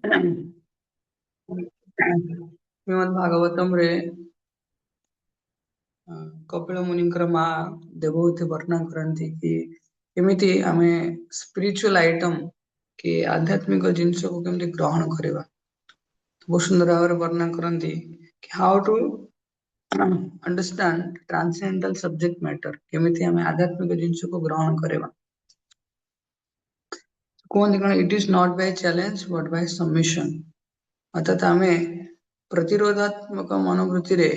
श्रीमद् भागवतम रे कपिल मुनिଙ୍କର ମା ଦେବହୂତି ବର୍ଣ୍ଣନା କରନ୍ତି କି କେମିତି ଆମେ ସ୍ପିରିଚୁଆଲ ଆଇଟମ କି ଆଧ୍ୟାତ୍ମିକ ଜିନିଷକୁ କେମିତି ଗ୍ରହଣ କରିବା। ବହୁତ ସୁନ୍ଦର ଭାବରେ ବର୍ଣ୍ଣନା କରନ୍ତି କି how to understand transcendental subject matter, କେମିତି ଆମେ ଆଧ୍ୟାତ୍ମିକ ଜିନିଷକୁ ଗ୍ରହଣ କରିବା। କୁହନ୍ତି କଣ, it is not by challenge but by submission, ଅର୍ଥାତ ଆମେ ପ୍ରତିରୋଧାତ୍ମକ ମନୋବୃତ୍ତିରେ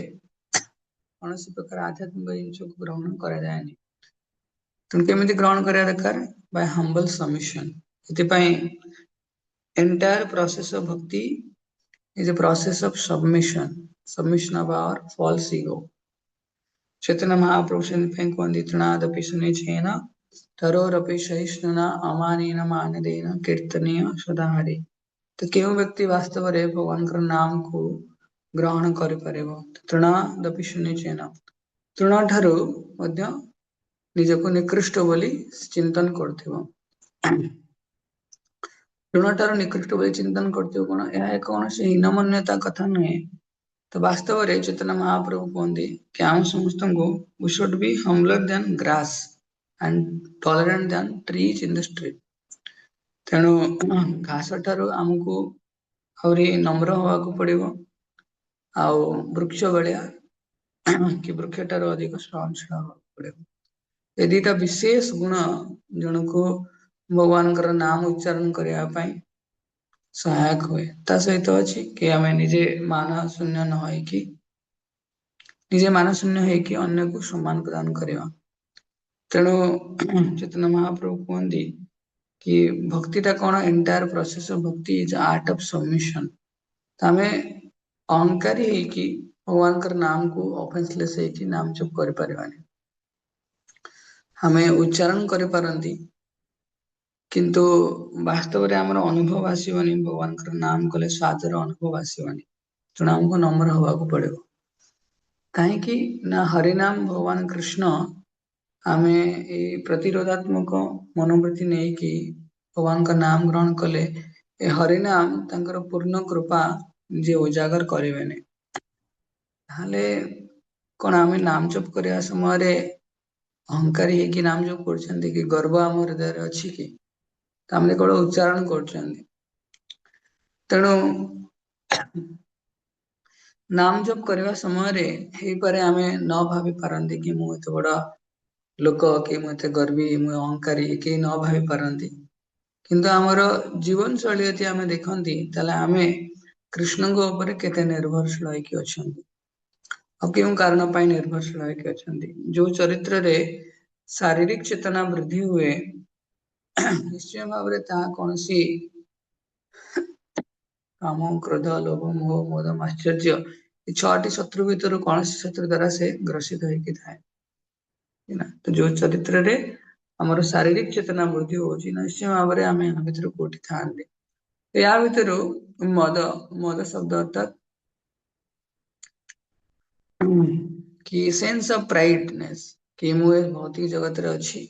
କୌଣସି ପ୍ରକାର ଆଧ୍ୟାତ୍ମିକ ଜିନିଷକୁ ଗ୍ରହଣ କରାଯାଏନି। ତେଣୁ କେମିତି ଗ୍ରହଣ କରିବା ଦରକାର? Bai Humble submission. ସେଥିପାଇଁ ଏଣ୍ଟାयर ପ୍ରୋସେସ ଅଫ ଭକ୍ତି is a process of submission of our false ego. Chaitanya Mahaprabhu ସେଥିପାଇଁ କୁହନ୍ତି ତୃଣାଦପି ଶୁନିଛେନ ତରୋରପି ସହିଷ୍ଣୁନା ଅମାନେନ ମାନଦେନ କୀର୍ତ୍ତନୀୟ ସଦା ହରି। ତ କେଉଁ ବ୍ୟକ୍ତି ବାସ୍ତବରେ ଭଗବାନଙ୍କର ନାମକୁ ଗ୍ରହଣ କରିପାରିବ? ତୃଣାଦପି ଶୁନିଛେନ, ତୃଣ ଠାରୁ ମଧ୍ୟ ନିଜକୁ ନିକୃଷ୍ଟ ବୋଲି ଚିନ୍ତନ କରୁଥିବ। ତୃଣଠାରୁ ନିକୃଷ୍ଟ ବୋଲି ଚିନ୍ତନ କରୁଥିବ କଣ? ଏହା କୌଣସି ହୀନମନ୍ୟତା କଥା ନୁହେଁ। ତ ବାସ୍ତବରେ ଚୈତନ୍ୟ ମହାପ୍ରଭୁ କୁହନ୍ତି କି ଆମ ସମସ୍ତଙ୍କୁ we should be humbler than grass and tolerant than trees in the street. ତେଣୁ ଘାସ ଠାରୁ ଆମକୁ ଆହୁରି ନମ୍ର ହବାକୁ ପଡିବ, ଆଉ ବୃକ୍ଷ ଭଳିଆ କି ବୃକ୍ଷ ଠାରୁ ଅଧିକ ସହନଶୀଳ ହବାକୁ ପଡିବ। ଏ ଦିଟା ବିଶେଷ ଗୁଣ ଜଣକୁ ଭଗବାନଙ୍କର ନାମ ଉଚ୍ଚାରଣ କରିବା ପାଇଁ ସହାୟକ ହୁଏ। ତା ସହିତ ଅଛି କି ଆମେ ନିଜେ ମାନ ଶୂନ୍ୟ ନ ହେଇକି ଅନ୍ୟକୁ ସମ୍ମାନ ପ୍ରଦାନ କରିବା। ତେଣୁ ଚୈତନ୍ୟ ମହାପ୍ରଭୁ କୁହନ୍ତି କି ଭକ୍ତିଟା କଣ? ଏଣ୍ଟାୟାର ପ୍ରୋସେସ ଅଫ ଭକ୍ତି ଇଜ ଆର୍ଟ ଅଫ ସବମିଶନ। ଆମେ ଅହଙ୍କାରୀ ହେଇକି ଭଗବାନଙ୍କର ନାମକୁ ଅଫେନ୍ସଲେସ୍ ହେଇକି ନାମ ଜପ କରିପାରିବାନି। ଆମେ ଉଚ୍ଚାରଣ କରିପାରନ୍ତି, କିନ୍ତୁ ବାସ୍ତବରେ ଆମର ଅନୁଭବ ଆସିବନି। ଭଗବାନଙ୍କର ନାମ କଲେ ସ୍ୱାଦର ଅନୁଭବ ଆସିବନି। ତେଣୁ ଆମକୁ ନମ୍ର ହବାକୁ ପଡିବ। କାହିଁକି ନା ହରିନାମ ଭଗବାନ କୃଷ୍ଣ ଆମେ ଏଇ ପ୍ରତିରୋଧାତ୍ମକ ମନୋବୃତ୍ତି ନେଇକି ଭଗବାନଙ୍କ ନାମ ଗ୍ରହଣ କଲେ ଏ ହରିନାମ ତାଙ୍କର ପୂର୍ଣ୍ଣ କୃପା ଯିଏ ଉଜାଗର କରିବେନି। ତାହେଲେ କଣ ଆମେ ନାମ ଜପ କରିବା ସମୟରେ ଅହଙ୍କାରୀ ହେଇକି ନାମ ଜପ କରୁଛନ୍ତି କି? ଗର୍ବ ଆମ ହୃଦୟରେ ଅଛି କି? ଆମେ କେବଳ ଉଚ୍ଚାରଣ କରୁଛନ୍ତି। ତେଣୁ ନାମ ଜପ କରିବା ସମୟରେ ହେଇପାରେ ଆମେ ନ ଭାବି ପାରନ୍ତି କି ମୁଁ ଏତେ ବଡ ଲୋକ, କି ମୁଁ ଏତେ ଗର୍ବୀ, ମୁଁ ଅହଙ୍କାରୀ, କେହି ନ ଭାବି ପାରନ୍ତି। କିନ୍ତୁ ଆମର ଜୀବନ ଶୈଳୀ ଯଦି ଆମେ ଦେଖନ୍ତି, ତାହେଲେ ଆମେ କୃଷ୍ଣଙ୍କ ଉପରେ କେତେ ନିର୍ଭରଶୀଳ ହେଇକି ଅଛନ୍ତି, ଆଉ କେଉଁ କାରଣ ପାଇଁ ନିର୍ଭରଶୀଳ ହେଇକି ଅଛନ୍ତି। ଯୋଉ ଚରିତ୍ରରେ ଶାରୀରିକ ଚେତନା ବୃଦ୍ଧି ହୁଏ, ନିଶ୍ଚୟ ଭାବରେ ତାହା କୌଣସି କାମ, କ୍ରୋଧ, ଲୋଭ, ମୋହ, ମଦ, ମାଶ୍ଚର୍ଯ୍ୟ ଏ 6ଟି ଶତ୍ରୁ ଭିତରୁ କୌଣସି ଶତ୍ରୁ ଦ୍ୱାରା ସେ ଗ୍ରସିତ ହେଇକି ଥାଏ। ତ ଯୋଉ ଚରିତ୍ରରେ ଆମର ଶାରୀରିକ ଚେତନା ବୃଦ୍ଧି ହଉଛି, ନିଶ୍ଚୟ ଭାବରେ ଆମେ ଏହା ଭିତରୁ କୋଉଠି ଥାଆନ୍ତି। ଏହା ଭିତରୁ ମଦ, ମଦ ଶବ୍ଦ ଅର୍ଥାତ କି ସେନ୍ସ ଅଫ ପ୍ରାଇଡନେସ, କି ମୁଁ ଏ ଭୌତିକ ଜଗତରେ ଅଛି,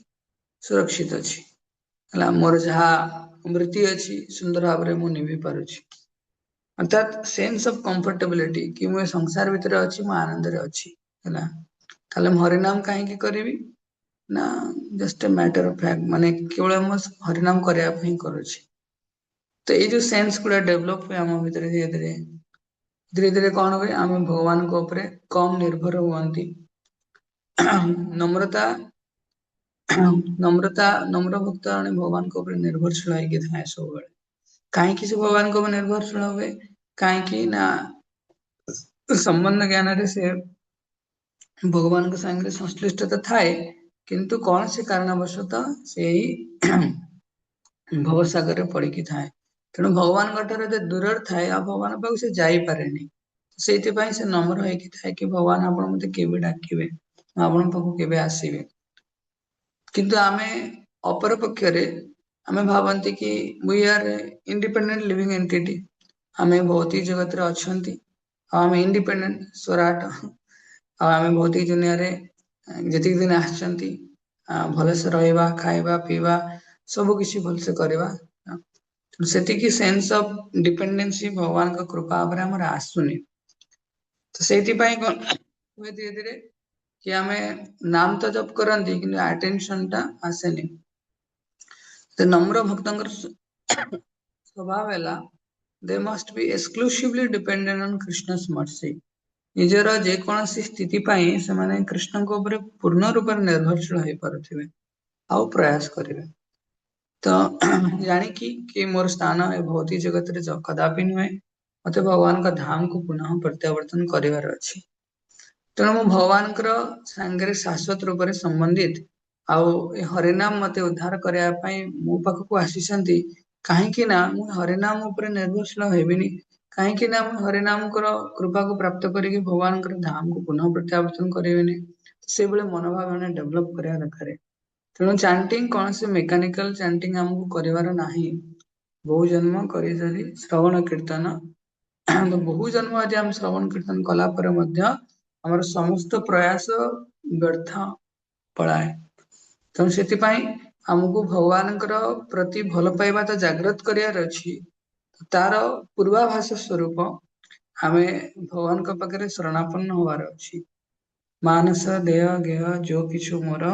ସୁରକ୍ଷିତ ଅଛି, ହେଲା, ମୋର ଯାହା ବୃତ୍ତି ଅଛି ସୁନ୍ଦର ଭାବରେ ମୁଁ ନିଭି ପାରୁଛି, ଅର୍ଥାତ ସେନ୍ସ ଅଫ କମ୍ଫର୍ଟେବିଲିଟି, କି ମୁଁ ଏ ସଂସାର ଭିତରେ ଅଛି, ମୁଁ ଆନନ୍ଦରେ ଅଛି, ହେଲା। ତାହେଲେ ମୁଁ ହରିନାମ କାହିଁକି କରିବି? ନା just a matter of fact, ମାନେ କେବଳ ମୁଁ ହରିନାମ କରିବା ପାଇଁ କରୁଛି। ତ ଏଇ ଯୋଉ ସେନ୍ସ ଗୁଡା ଡେଭଲପ ହୁଏ ଆମ ଭିତରେ ଧୀରେ ଧୀରେ ଧୀରେ ଧୀରେ କଣ ହୁଏ? ଆମେ ଭଗବାନଙ୍କ ଉପରେ କମ ନିର୍ଭର ହୁଅନ୍ତି। ନମ୍ରତା ନମ୍ର ଭକ୍ତ ଜଣେ ଭଗବାନଙ୍କ ଉପରେ ନିର୍ଭରଶୀଳ ହେଇକି ଥାଏ ସବୁବେଳେ। କାହିଁକି ସେ ଭଗବାନଙ୍କ ଉପରେ ନିର୍ଭରଶୀଳ ହୁଏ? କାହିଁକି ନା ସମ୍ବନ୍ଧ ଜ୍ଞାନରେ ସେ ଭଗବାନଙ୍କ ସାଙ୍ଗରେ ସଂଶ୍ଳିଷ୍ଟତା ଥାଏ, କିନ୍ତୁ କୌଣସି କାରଣବଶତଃ ସେଇ ଭବସାଗରରେ ପଡିକି ଥାଏ। ତେଣୁ ଭଗବାନଙ୍କ ଠାରୁ ଏତେ ଦୂରରେ ଥାଏ, ଆଉ ଭଗବାନଙ୍କ ପାଖକୁ ସେ ଯାଇପାରେନି। ସେଇଥିପାଇଁ ସେ ନମ୍ର ହେଇକି ଥାଏ କି ଭଗବାନ ଆପଣ ମତେ କେବେ ଡାକିବେ, ମୁଁ ଆପଣଙ୍କ ପାଖକୁ କେବେ ଆସିବି। କିନ୍ତୁ ଆମେ ଅପର ପକ୍ଷରେ ଆମେ ଭାବନ୍ତି କି we are independent living entity, ଆମେ ଭୌତିକ ଜଗତରେ ଅଛନ୍ତି, ଆଉ ଆମେ ଇଣ୍ଡିପେଣ୍ଡେଣ୍ଟ ସ୍ୱରାଟ, ଆଉ ଆମେ ଭୌତିକ ଦୁନିଆରେ ଯେତିକି ଦିନ ଆସିଛନ୍ତି ଭଲସେ ରହିବା, ଖାଇବା ପିଇବା ସବୁ କିଛି ଭଲସେ କରିବା। ସେତିକି ସେନ୍ସ ଅଫ ଡିପେଣ୍ଡେନ୍ସି ଭଗବାନଙ୍କ କୃପା ଉପରେ ଆମର ଆସୁନି। ତ ସେଇଥିପାଇଁ କଣ ହୁଏ ଧୀରେ ଧୀରେ କି ଆମେ ନାମ ତ ଜପ କରନ୍ତି କିନ୍ତୁ ଆଟେନସନ ଟା ଆସେନି। ତ ନମ୍ର ଭକ୍ତଙ୍କର ସ୍ୱଭାବ ହେଲା ଦେ ମଷ୍ଟ ବି ଏକ୍ସକ୍ଲୁସିଭଲି ଡିପେଣ୍ଡେଣ୍ଟ ଅନ୍ କୃଷ୍ଣସ୍ ମର୍ସି। ନିଜର ଯେକୌଣସି ସ୍ଥିତି ପାଇଁ ସେମାନେ କୃଷ୍ଣଙ୍କ ଉପରେ ପୂର୍ଣ୍ଣ ରୂପରେ ନିର୍ଭରଶୀଳ ହେଇପାରୁଥିବେ ଆଉ ପ୍ରୟାସ କରିବେ। ତ ଜାଣିକି କି ମୋର ସ୍ଥାନ ଏ ଭୌତିକ ଜଗତରେ କଦାପି ନୁହେଁ, ମତେ ଭଗବାନଙ୍କ ଧାମକୁ ପୁନଃ ପ୍ରତ୍ୟାବର୍ତ୍ତନ କରିବାର ଅଛି। ତେଣୁ ମୁଁ ଭଗବାନଙ୍କର ସାଙ୍ଗରେ ଶାଶ୍ୱତ ରୂପରେ ସମ୍ବନ୍ଧିତ, ଆଉ ଏ ହରିନାମ ମତେ ଉଦ୍ଧାର କରିବା ପାଇଁ ମୋ ପାଖକୁ ଆସିଛନ୍ତି। କାହିଁକି ନା ମୁଁ ହରିନାମ ଉପରେ ନିର୍ଭରଶୀଳ ହେବିନି, କାହିଁକି ନା ମୁଁ ହରିନାମଙ୍କର କୃପାକୁ ପ୍ରାପ୍ତ କରିକି ଭଗବାନଙ୍କର ଧାମକୁ ପୁନଃ ପ୍ରତ୍ୟାବର୍ତ୍ତନ କରିବିନି। ସେଇଭଳି ମନୋଭାବ ମାନେ ଡେଭଲପ କରିବା ଦରକାର। ତେଣୁ ଚାଣ୍ଟିଂ କୌଣସି ମେକାନିକାଲ ଚାଣ୍ଟିଂ ଆମକୁ କରିବାର ନାହିଁ। ବହୁ ଜନ୍ମ କରି ଯଦି ଶ୍ରବଣ କୀର୍ତ୍ତନ, ବହୁ ଜନ୍ମ ଯଦି ଆମେ ଶ୍ରବଣ କୀର୍ତ୍ତନ କଲା ପରେ ମଧ୍ୟ ଆମର ସମସ୍ତ ପ୍ରୟାସ ବ୍ୟର୍ଥ ପଳାଏ। ତେଣୁ ସେଥିପାଇଁ ଆମକୁ ଭଗବାନଙ୍କର ପ୍ରତି ଭଲ ପାଇବା ତ ଜାଗ୍ରତ କରିବାର ଅଛି। ତାର ପୂର୍ବାଭାଷ ସ୍ୱରୂପ ଆମେ ଭଗବାନଙ୍କ ପାଖରେ ଶରଣାପନ୍ନ ହବାର ଅଛି। ମାନସ ଦେହ ଗେହ ଯୋ କିଛୁ ମୋର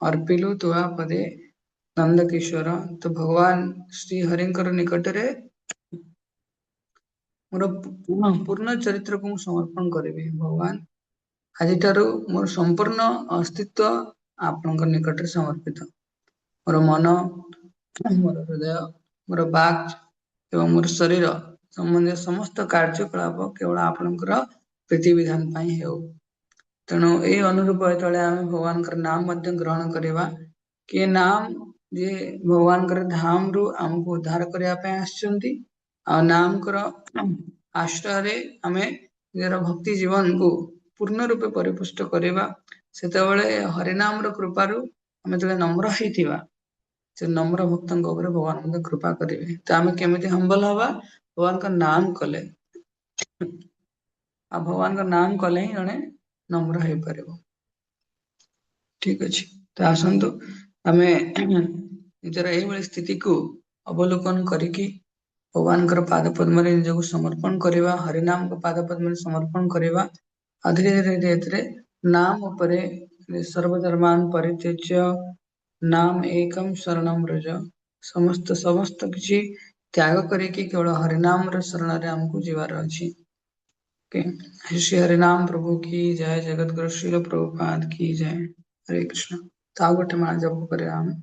ଅର୍ପିଲୁ ତୁଆ ପଦେ ନନ୍ଦ କିଶୋର। ତ ଭଗବାନ ଶ୍ରୀ ହରିଙ୍କର ନିକଟରେ ମୋର ପୂର୍ଣ୍ଣ ଚରିତ୍ରକୁ ମୁଁ ସମର୍ପଣ କରିବି। ଭଗବାନ, ଆଜିଠାରୁ ମୋର ସମ୍ପୂର୍ଣ୍ଣ ଅସ୍ତିତ୍ଵ ଆପଣଙ୍କ ନିକଟରେ ସମର୍ପିତ। ମୋର ମନ, ମୋର ହୃଦୟ, ମୋର ବାକ୍ ଏବଂ ମୋର ଶରୀର ସମ୍ବନ୍ଧୀୟ ସମସ୍ତ କାର୍ଯ୍ୟକଳାପ କେବଳ ଆପଣଙ୍କର ପ୍ରୀତିବିଧାନ ପାଇଁ ହେଉ। ତେଣୁ ଏଇ ଅନୁରୂପ ଯେତେବେଳେ ଆମେ ଭଗବାନଙ୍କର ନାମ ମଧ୍ୟ ଗ୍ରହଣ କରିବା, କି ନାମ ଯେ ଭଗବାନଙ୍କର ଧାମ ରୁ ଆମକୁ ଉଦ୍ଧାର କରିବା ପାଇଁ ଆସିଛନ୍ତି, ଆଉ ନାମଙ୍କର ଆଶ୍ରୟରେ ଆମେ ନିଜର ଭକ୍ତି ଜୀବନକୁ ପୂର୍ଣ୍ଣ ରୂପେ ପରିପୁଷ୍ଟ କରିବା। ସେତେବେଳେ ହରିନାମର କୃପାରୁ ଆମେ ଯେତେବେଳେ ନମ୍ର ହେଇଥିବା, ସେ ନମ୍ର ଭକ୍ତଙ୍କ ଉପରେ ଭଗବାନ ମଧ୍ୟ କୃପା କରିବେ। ତ ଆମେ କେମିତି ହମ୍ବଲ ହବା? ଭଗବାନଙ୍କ ନାମ କଲେ, ଆଉ ଭଗବାନଙ୍କ ନାମ କଲେ ହିଁ ଜଣେ ନମ୍ର ହେଇପାରିବ। ଠିକ ଅଛି, ତ ଆସନ୍ତୁ ଆମେ ନିଜର ଏଇଭଳି ସ୍ଥିତିକୁ ଅବଲୋକନ କରିକି ଭଗବାନଙ୍କର ପାଦ ପଦ୍ମରେ ନିଜକୁ ସମର୍ପଣ କରିବା, ହରିନାମଙ୍କ ପାଦ ପଦ୍ମରେ ସମର୍ପଣ କରିବା। ଆଉ ଧୀରେ ଧୀରେ ଧୀରେ ଧୀରେ ନାମ ଉପରେ ସର୍ବଧର୍ମାନ ପରିତ୍ୟଜ୍ୟ ନାମ ଏକମ ଶରଣମ ବ୍ରଜ, ସମସ୍ତ କିଛି ତ୍ୟାଗ କରିକି କେବଳ ହରିନାମର ଶରଣରେ ଆମକୁ ଯିବାର ଅଛି। श्री हरिनाम प्रभु की जय, जगत गुरु श्रील प्रभुपाद की जय। हरे कृष्ण। तो ଆଉ ଗୋଟେ ମାଳ ଜପ କରିବା ଆମେ।